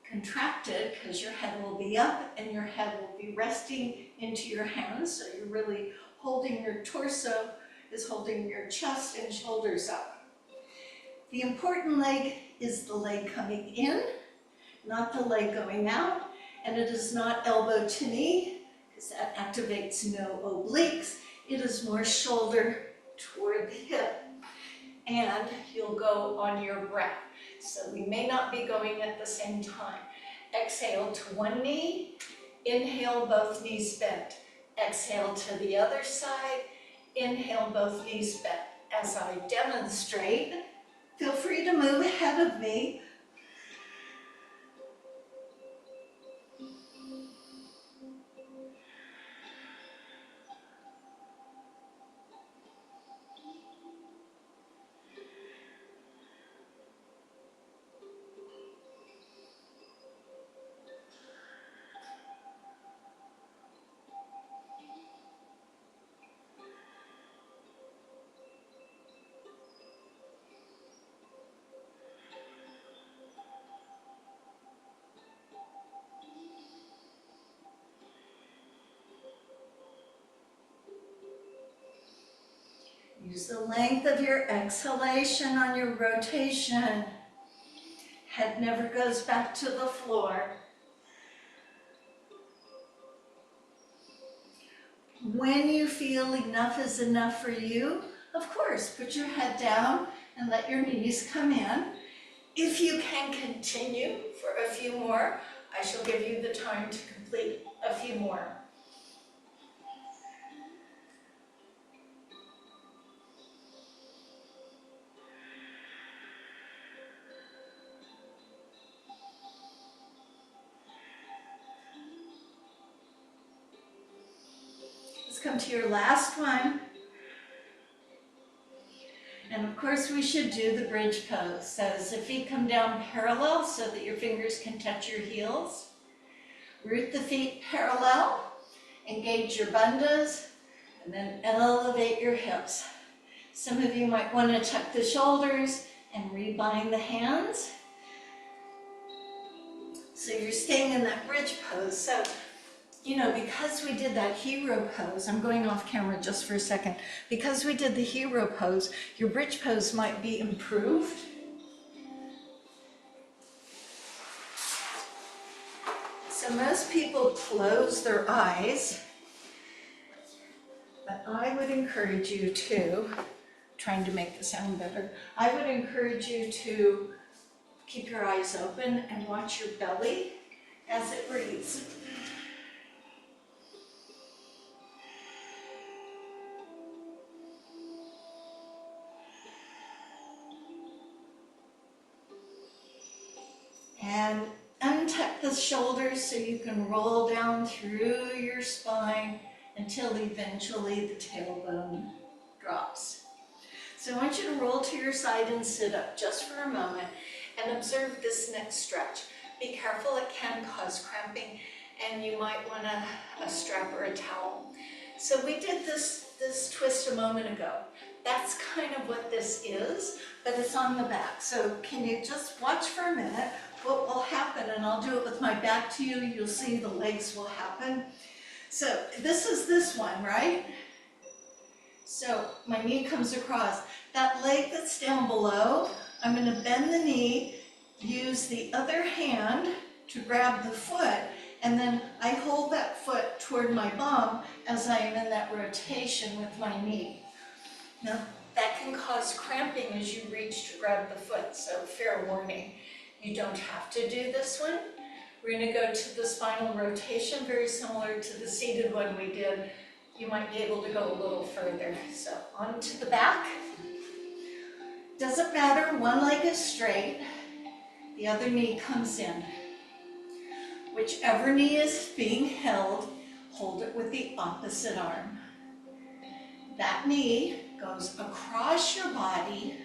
contracted, because your head will be up and your head will be resting into your hands. So you're really holding your torso, is holding your chest and shoulders up. The important leg is the leg coming in, not the leg going out. And it is not elbow to knee, because that activates no obliques. It is more shoulder toward the hip. And you'll go on your breath. So we may not be going at the same time. Exhale to one knee, inhale, both knees bent. Exhale to the other side, inhale, both knees bent. As I demonstrate, feel free to move ahead of me. Use the length of your exhalation on your rotation. Head never goes back to the floor. When you feel enough is enough for you, of course, put your head down and let your knees come in. If you can continue for a few more, I shall give you the time to complete a few more. Let's come to your last one. And of course we should do the bridge pose. So as the feet come down parallel so that your fingers can touch your heels. Root the feet parallel, engage your bandhas, and then elevate your hips. Some of you might want to tuck the shoulders and rebind the hands. So you're staying in that bridge pose. So, you know, because we did that hero pose, I'm going off camera just for a second. Because we did the hero pose, your bridge pose might be improved. So most people close their eyes, but I would encourage you to, trying to make the sound better, I would encourage you to keep your eyes open and watch your belly as it breathes. And untuck the shoulders so you can roll down through your spine until eventually the tailbone drops. So I want you to roll to your side and sit up just for a moment and observe this next stretch. Be careful, it can cause cramping and you might want a strap or a towel. So we did this twist a moment ago. That's kind of what this is, but it's on the back. So can you just watch for a minute what will happen, and I'll do it with my back to you. You'll see the legs will happen. So this is this one, right? So my knee comes across. That leg that's down below, I'm going to bend the knee, use the other hand to grab the foot, and then I hold that foot toward my bum as I am in that rotation with my knee. Now, that can cause cramping as you reach to grab the foot, so fair warning. You don't have to do this one. We're going to go to the spinal rotation, very similar to the seated one we did. You might be able to go a little further. So onto the back. Doesn't matter, one leg is straight, the other knee comes in. Whichever knee is being held, hold it with the opposite arm. That knee goes across your body.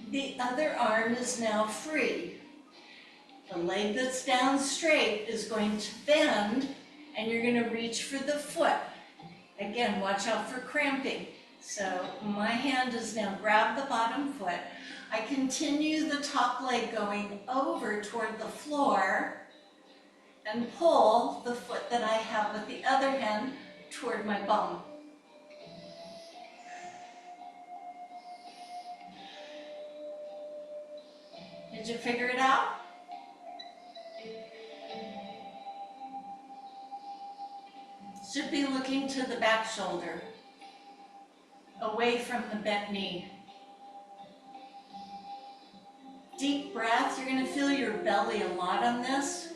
The other arm is now free. The leg that's down straight is going to bend and you're going to reach for the foot. Again, watch out for cramping. So my hand has now grabbed the bottom foot. I continue the top leg going over toward the floor and pull the foot that I have with the other hand toward my bum. Did you figure it out? should be looking to the back shoulder, away from the bent knee. Deep breath, you're going to feel your belly a lot on this.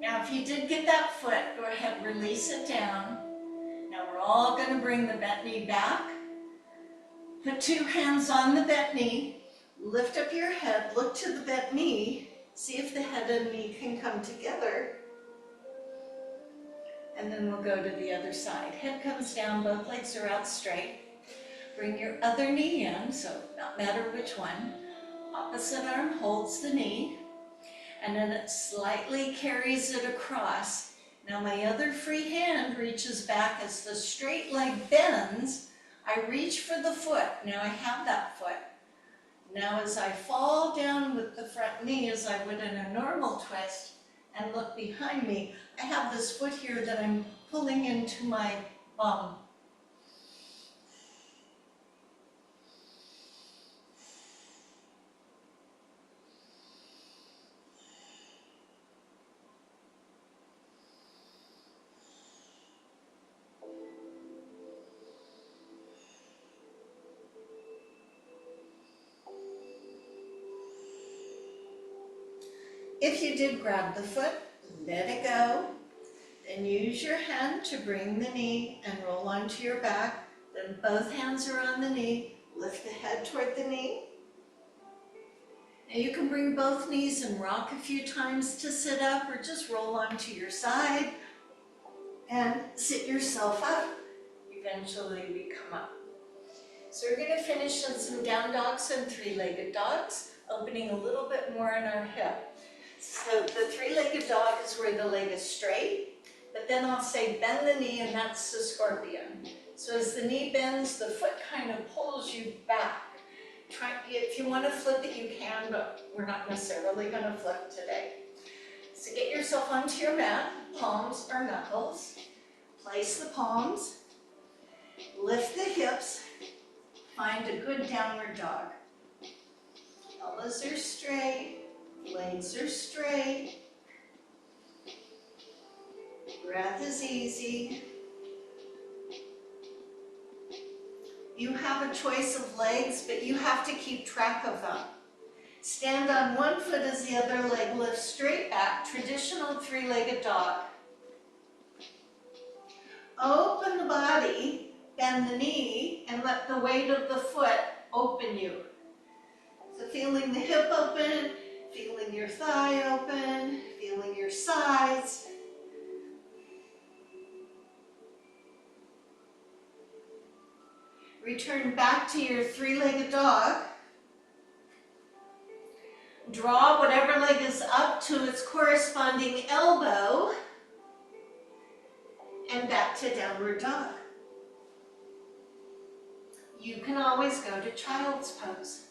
Now if you did get that foot, go ahead, release it down. Now we're all going to bring the bent knee back. Put two hands on the bent knee, lift up your head, look to the bent knee, see if the head and knee can come together. And then we'll go to the other side. Head comes down, both legs are out straight. Bring your other knee in, so not matter which one. Opposite arm holds the knee, and then it slightly carries it across. Now my other free hand reaches back as the straight leg bends. I reach for the foot. Now I have that foot. Now as I fall down with the front knee as I would in a normal twist and look behind me, I have this foot here that I'm pulling into my bum. If you did grab the foot, let it go. Then use your hand to bring the knee and roll onto your back. Then both hands are on the knee. Lift the head toward the knee. Now you can bring both knees and rock a few times to sit up, or just roll onto your side and sit yourself up. Eventually we come up. So we're going to finish in some down dogs and three-legged dogs, opening a little bit more in our hip. So the three-legged dog is where the leg is straight, but then I'll say bend the knee, and that's the scorpion. So as the knee bends, the foot kind of pulls you back. If you want to flip it, you can, but we're not necessarily going to flip today. So get yourself onto your mat, palms or knuckles. Place the palms, lift the hips, find a good downward dog. Elbows are straight. Legs are straight. Breath is easy. You have a choice of legs, but you have to keep track of them. Stand on one foot as the other leg lifts straight back, traditional three-legged dog. Open the body, bend the knee, and let the weight of the foot open you. So feeling the hip open, feeling your thigh open, feeling your sides. Return back to your three-legged dog. Draw whatever leg is up to its corresponding elbow and back to downward dog. You can always go to child's pose.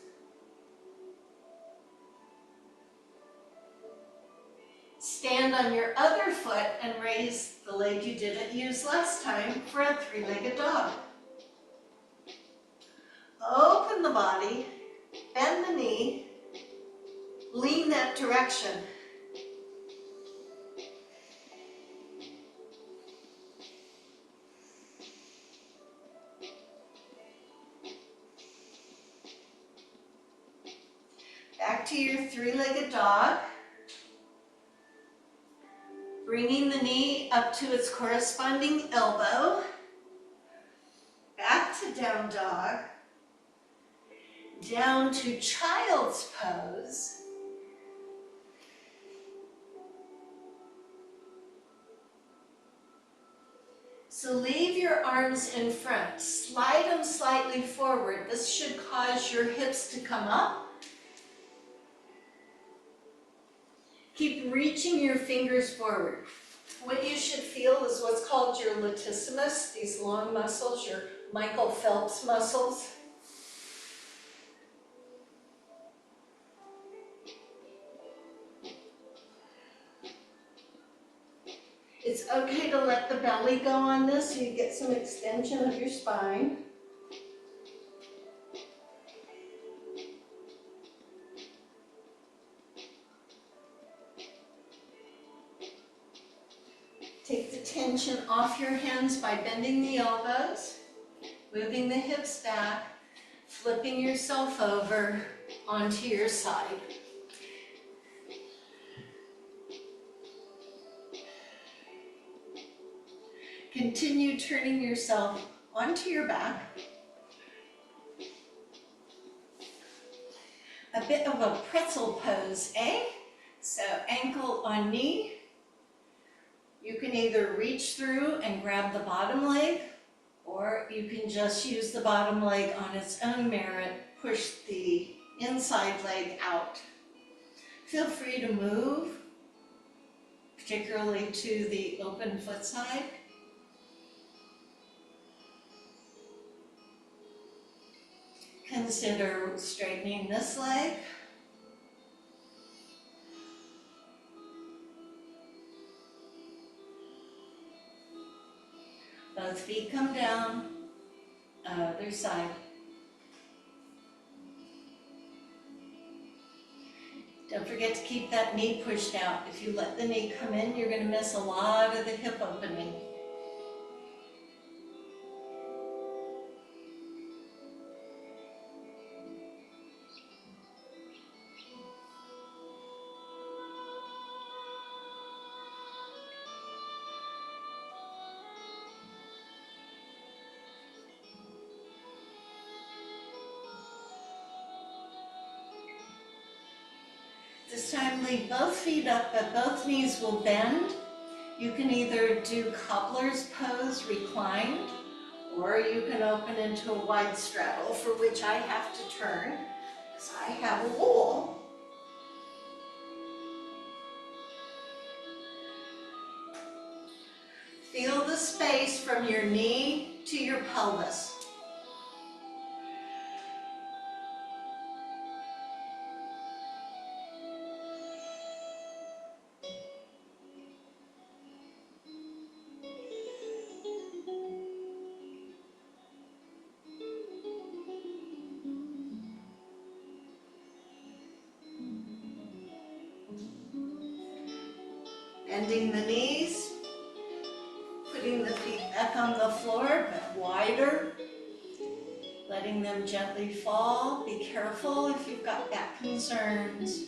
Stand on your other foot and raise the leg you didn't use last time for a three-legged dog. Open the body, bend the knee, lean that direction. Back to your three-legged dog. Bringing the knee up to its corresponding elbow. Back to down dog. Down to child's pose. So leave your arms in front. Slide them slightly forward. This should cause your hips to come up. Keep reaching your fingers forward. What you should feel is what's called your latissimus, these long muscles, your Michael Phelps muscles. It's okay to let the belly go on this so you get some extension of your spine. tension off your hands by bending the elbows, moving the hips back, flipping yourself over onto your side. Continue turning yourself onto your back. A bit of a pretzel pose, eh? So ankle on knee. You can either reach through and grab the bottom leg, or you can just use the bottom leg on its own merit, push the inside leg out. Feel free to move, particularly to the open foot side. Consider straightening this leg. Both feet come down, other side. Don't forget to keep that knee pushed out. If you let the knee come in, you're going to miss a lot of the hip opening. This time leave both feet up, but both knees will bend. You can either do cobbler's pose reclined, or you can open into a wide straddle, for which I have to turn, because I have a wall. Feel the space from your knee to your pelvis. Bending the knees, putting the feet back on the floor, but wider. Letting them gently fall. Be careful if you've got back concerns.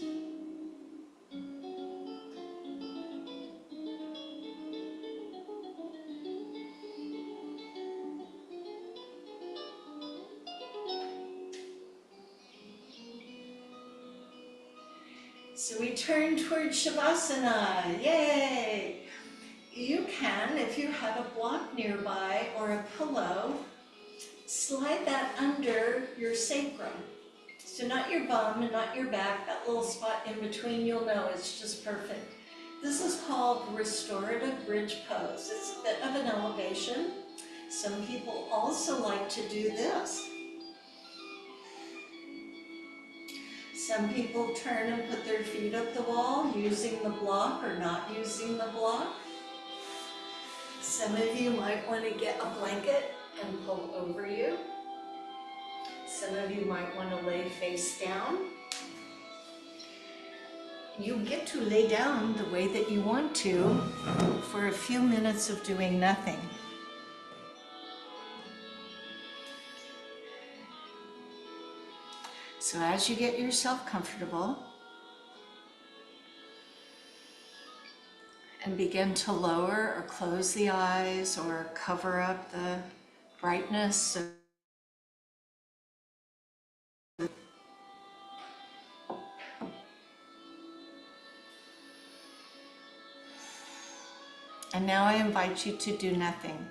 So we turn towards Shavasana. Yay! You can, if you have a block nearby or a pillow, slide that under your sacrum. So not your bum and not your back, that little spot in between, you'll know it's just perfect. This is called restorative bridge pose. It's a bit of an elevation. Some people also like to do this. Some people turn and put their feet up the wall, using the block or not using the block. Some of you might want to get a blanket and pull over you. Some of you might want to lay face down. You get to lay down the way that you want to for a few minutes of doing nothing. So as you get yourself comfortable and begin to lower or close the eyes or cover up the brightness of and now I invite you to do nothing.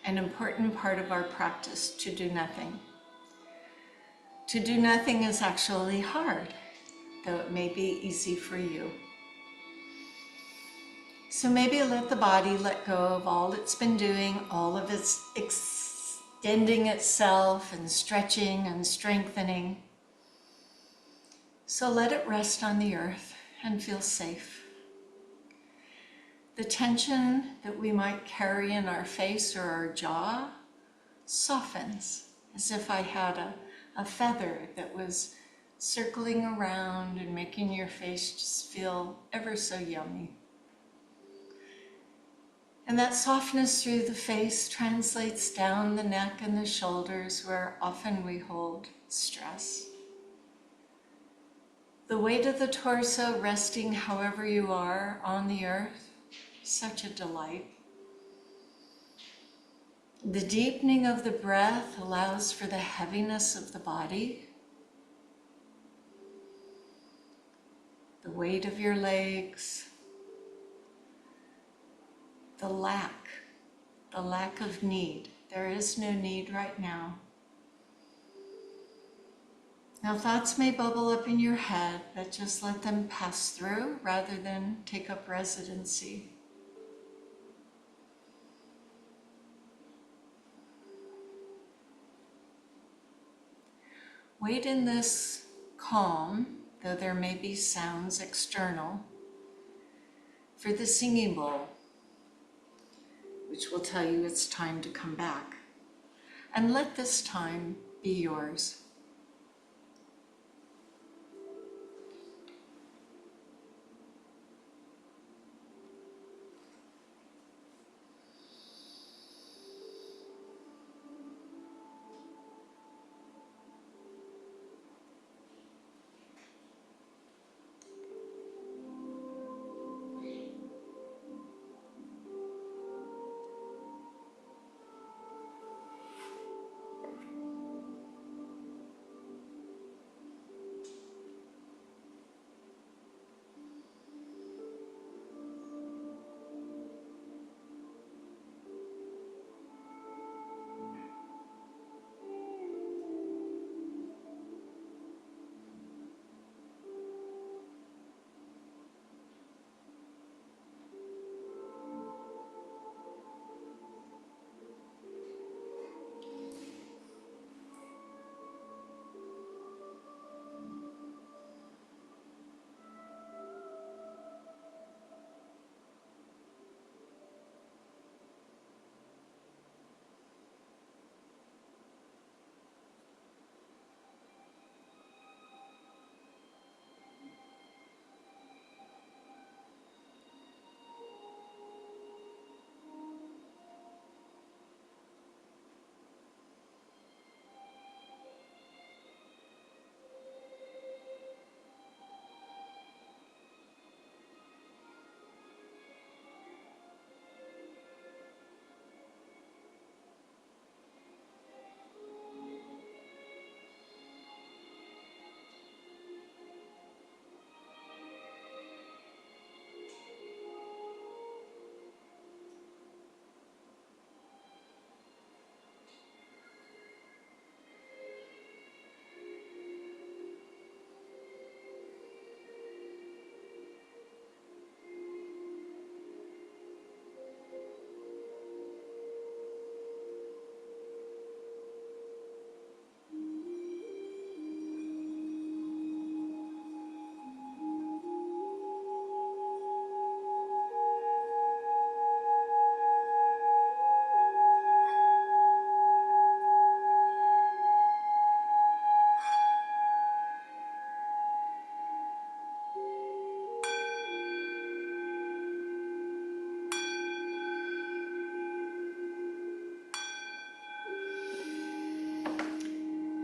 An important part of our practice, to do nothing. To do nothing is actually hard, though it may be easy for you. So maybe let the body let go of all it's been doing, all of its extending itself and stretching and strengthening. So let it rest on the earth and feel safe. The tension that we might carry in our face or our jaw softens, as if I had a feather that was circling around and making your face just feel ever so yummy. And that softness through the face translates down the neck and the shoulders, where often we hold stress. The weight of the torso resting however you are on the earth, such a delight. The deepening of the breath allows for the heaviness of the body. The weight of your legs. The lack of need. There is no need right now. Now thoughts may bubble up in your head, but just let them pass through rather than take up residency. Wait in this calm, though there may be sounds external, for the singing bowl, which will tell you it's time to come back. And let this time be yours.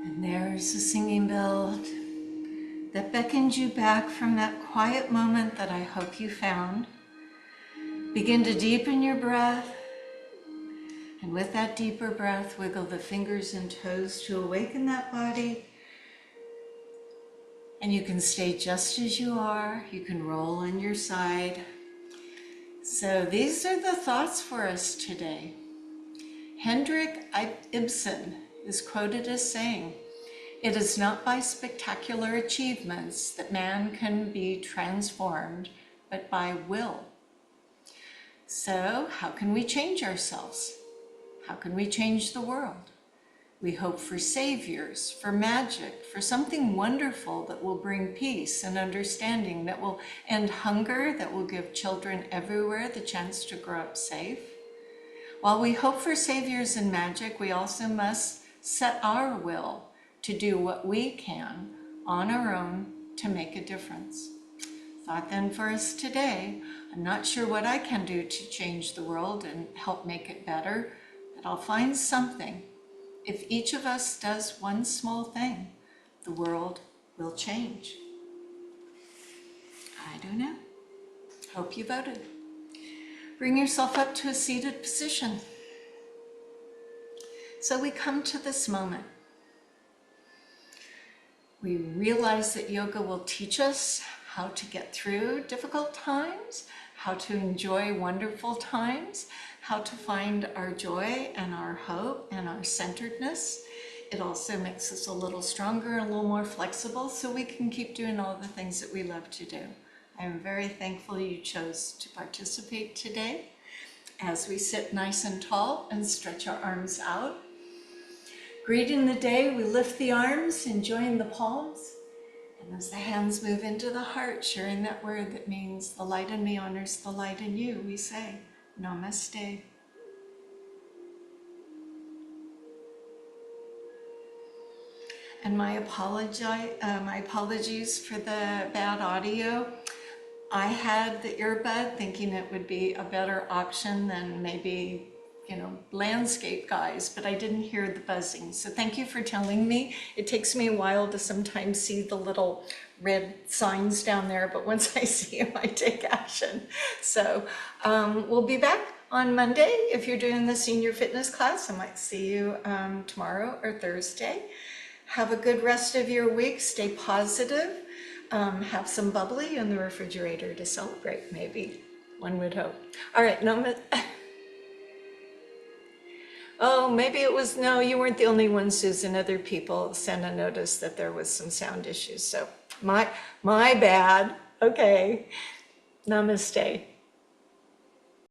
And there's a singing bell that beckons you back from that quiet moment that I hope you found. Begin to deepen your breath. And with that deeper breath, wiggle the fingers and toes to awaken that body. And you can stay just as you are. You can roll on your side. So these are the thoughts for us today. Hendrik Ibsen is quoted as saying, "It is not by spectacular achievements that man can be transformed, but by will." So how can we change ourselves? How can we change the world? We hope for saviors, for magic, for something wonderful that will bring peace and understanding, that will end hunger, that will give children everywhere the chance to grow up safe. While we hope for saviors and magic, we also must set our will to do what we can on our own to make a difference. Thought then for us today, I'm not sure what I can do to change the world and help make it better, but I'll find something. If each of us does one small thing, the world will change. I don't know. Hope you voted. Bring yourself up to a seated position. So we come to this moment. We realize that yoga will teach us how to get through difficult times, how to enjoy wonderful times, how to find our joy and our hope and our centeredness. It also makes us a little stronger and a little more flexible so we can keep doing all the things that we love to do. I am very thankful you chose to participate today. As we sit nice and tall and stretch our arms out, greeting the day, we lift the arms, enjoying the palms. And as the hands move into the heart, sharing that word that means the light in me honors the light in you, we say, Namaste. And my apologies for the bad audio. I had the earbud thinking it would be a better option than maybe, landscape guys, but I didn't hear the buzzing. So thank you for telling me. It takes me a while to sometimes see the little red signs down there, but once I see them, I take action. So we'll be back on Monday. If you're doing the senior fitness class, I might see you tomorrow or Thursday. Have a good rest of your week. Stay positive. Have some bubbly in the refrigerator to celebrate, maybe. One would hope. All right, oh, maybe it was, no, you weren't the only one, Susan. Other people sent a notice that there was some sound issues. So my bad. Okay. Namaste.